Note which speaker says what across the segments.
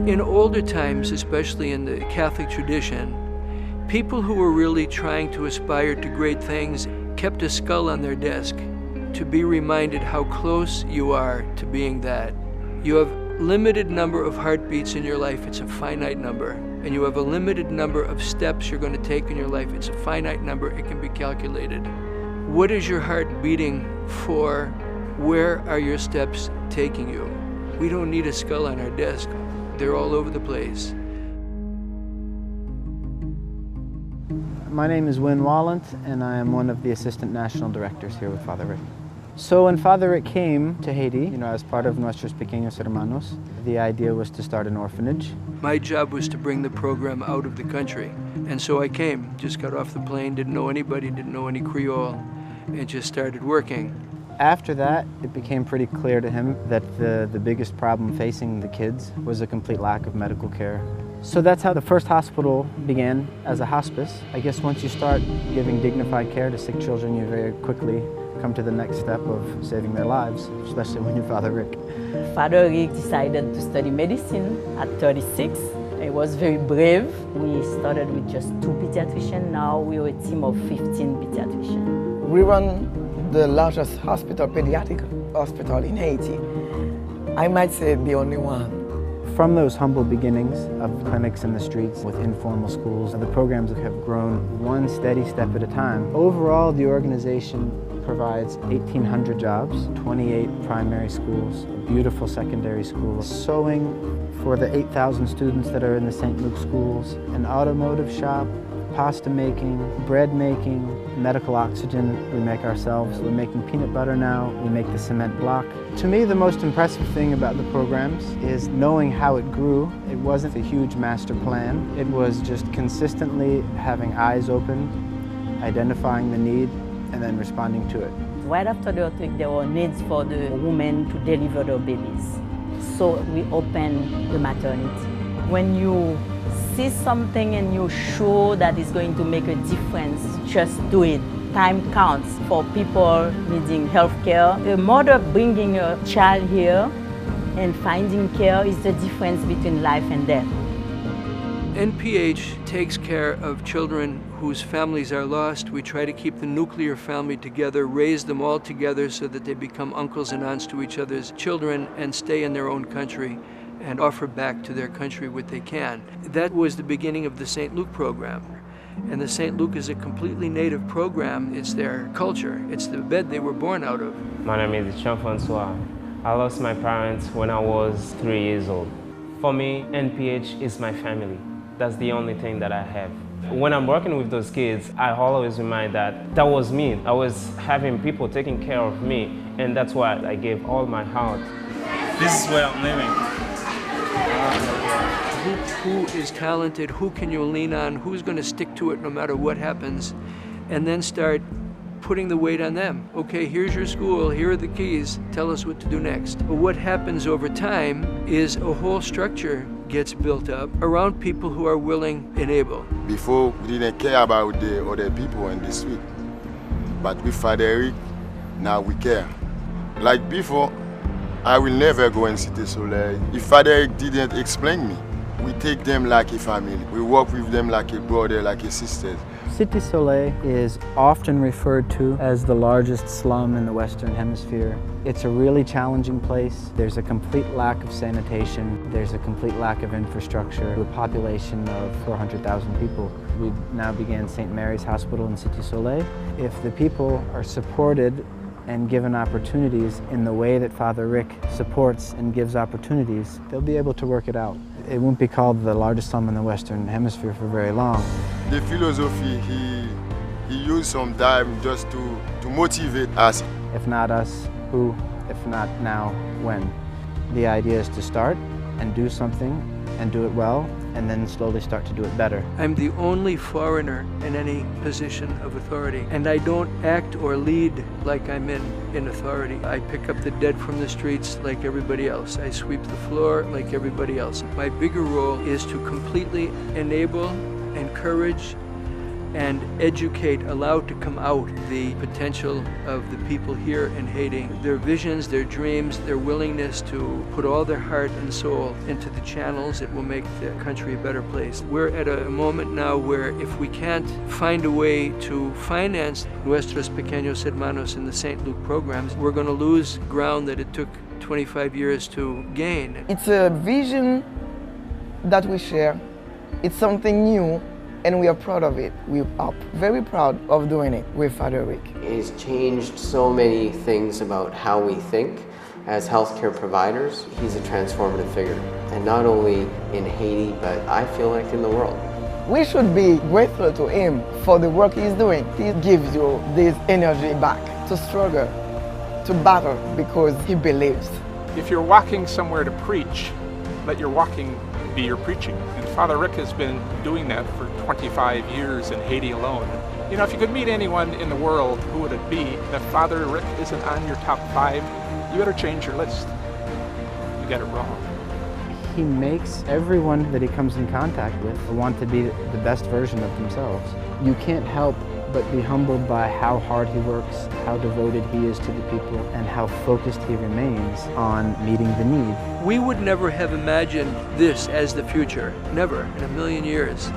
Speaker 1: In older times, especially in the Catholic tradition, people who were really trying to aspire to great things kept a skull on their desk to be reminded how close you are to being that. You have limited number of heartbeats in your life, it's a finite number. And you have a limited number of steps you're going to take in your life, it's a finite number, it can be calculated. What is your heart beating for? Where are your steps taking you? We don't need a skull on our desk. They're all over the place.
Speaker 2: My name is Win Wallant, and I am one of the assistant national directors here with Father Rick. So when Father Rick came to Haiti, as part of Nuestros Pequeños Hermanos, the idea was to start an orphanage.
Speaker 1: My job was to bring the program out of the country. And so I came, just got off the plane, didn't know anybody, didn't know any Creole, and just started working.
Speaker 2: After that, it became pretty clear to him that the biggest problem facing the kids was a complete lack of medical care. So that's how the first hospital began, as a hospice. I guess once you start giving dignified care to sick children, you very quickly come to the next step of saving their lives, especially when you're Father Rick.
Speaker 3: Father Rick decided to study medicine at 36. He was very brave. We started with just 2 pediatricians. Now we're a team of 15 pediatricians.
Speaker 4: We run the largest hospital, pediatric hospital in Haiti. I might say the only one.
Speaker 2: From those humble beginnings of clinics in the streets with informal schools, the programs have grown one steady step at a time. Overall, the organization provides 1,800 jobs, 28 primary schools, a beautiful secondary school, sewing for the 8,000 students that are in the St. Luc schools, an automotive shop, pasta making, bread making, medical oxygen we make ourselves. We're making peanut butter now, we make the cement block. To me, the most impressive thing about the programs is knowing how it grew. It wasn't a huge master plan. It was just consistently having eyes open, identifying the need, and then responding to it.
Speaker 3: Right after the earthquake, there were needs for the women to deliver their babies. So we opened the maternity. When you see something and you're sure that it's going to make a difference, just do it. Time counts for people needing health care. A mother bringing a child here and finding care is the difference between life and death.
Speaker 1: N.P.H takes care of children whose families are lost. We try to keep the nuclear family together, raise them all together so that they become uncles and aunts to each other's children and stay in their own country and offer back to their country what they can. That was the beginning of the St. Luc program. And the St. Luc is a completely native program. It's their culture. It's the bed they were born out of.
Speaker 5: My name is Jean-Francois. I lost my parents when I was 3 years old. For me, N.P.H is my family. That's the only thing that I have. When I'm working with those kids, I always remind that was me. I was having people taking care of me, and that's why I gave all my heart.
Speaker 6: This is where I'm living.
Speaker 1: Who is talented? Who can you lean on? Who's going to stick to it no matter what happens? And then start putting the weight on them. Okay, here's your school, here are the keys, tell us what to do next. But what happens over time is a whole structure gets built up around people who are willing and able.
Speaker 7: Before, we didn't care about the other people in the street. But with Padre Rick, now we care. Like before, I will never go in Cité Soleil. If Padre Rick didn't explain me, we take them like a family. We work with them like a brother, like a sister.
Speaker 2: Cité Soleil is often referred to as the largest slum in the Western Hemisphere. It's a really challenging place. There's a complete lack of sanitation. There's a complete lack of infrastructure. A population of 400,000 people. We now began St. Mary's Hospital in Cité Soleil. If the people are supported and given opportunities in the way that Father Rick supports and gives opportunities, they'll be able to work it out. It won't be called the largest slum in the Western Hemisphere for very long.
Speaker 7: The philosophy, he used some time just to motivate us.
Speaker 2: If not us, who? If not now, when? The idea is to start and do something and do it well, and then slowly start to do it better.
Speaker 1: I'm the only foreigner in any position of authority, and I don't act or lead like I'm in authority. I pick up the dead from the streets like everybody else. I sweep the floor like everybody else. My bigger role is to completely enable, encourage, and educate, allow to come out the potential of the people here in Haiti, their visions, their dreams, their willingness to put all their heart and soul into the channels that will make the country a better place. We're at a moment now where if we can't find a way to finance nuestros pequeños hermanos in the St. Luc programs, we're going to lose ground that it took 25 years to gain.
Speaker 4: It's a vision that we share. It's something new, and we are proud of it. We are very proud of doing it with Padre Rick.
Speaker 8: He's changed so many things about how we think as healthcare providers. He's a transformative figure, and not only in Haiti, but I feel like in the world.
Speaker 4: We should be grateful to him for the work he's doing. He gives you this energy back to struggle, to battle, because he believes.
Speaker 9: If you're walking somewhere to preach, let your walking be your preaching. And Father Rick has been doing that for 25 years in Haiti alone. You know, if you could meet anyone in the world, who would it be? If Father Rick isn't on your top 5, you better change your list. You got it wrong.
Speaker 2: He makes everyone that he comes in contact with want to be the best version of themselves. You can't help but be humbled by how hard he works, how devoted he is to the people, and how focused he remains on meeting the need.
Speaker 1: We would never have imagined this as the future, never in a million years.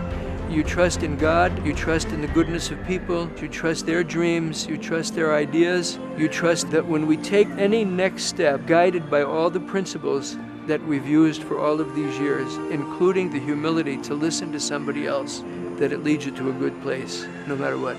Speaker 1: You trust in God, you trust in the goodness of people, you trust their dreams, you trust their ideas, you trust that when we take any next step, guided by all the principles that we've used for all of these years, including the humility to listen to somebody else, that it leads you to a good place, no matter what.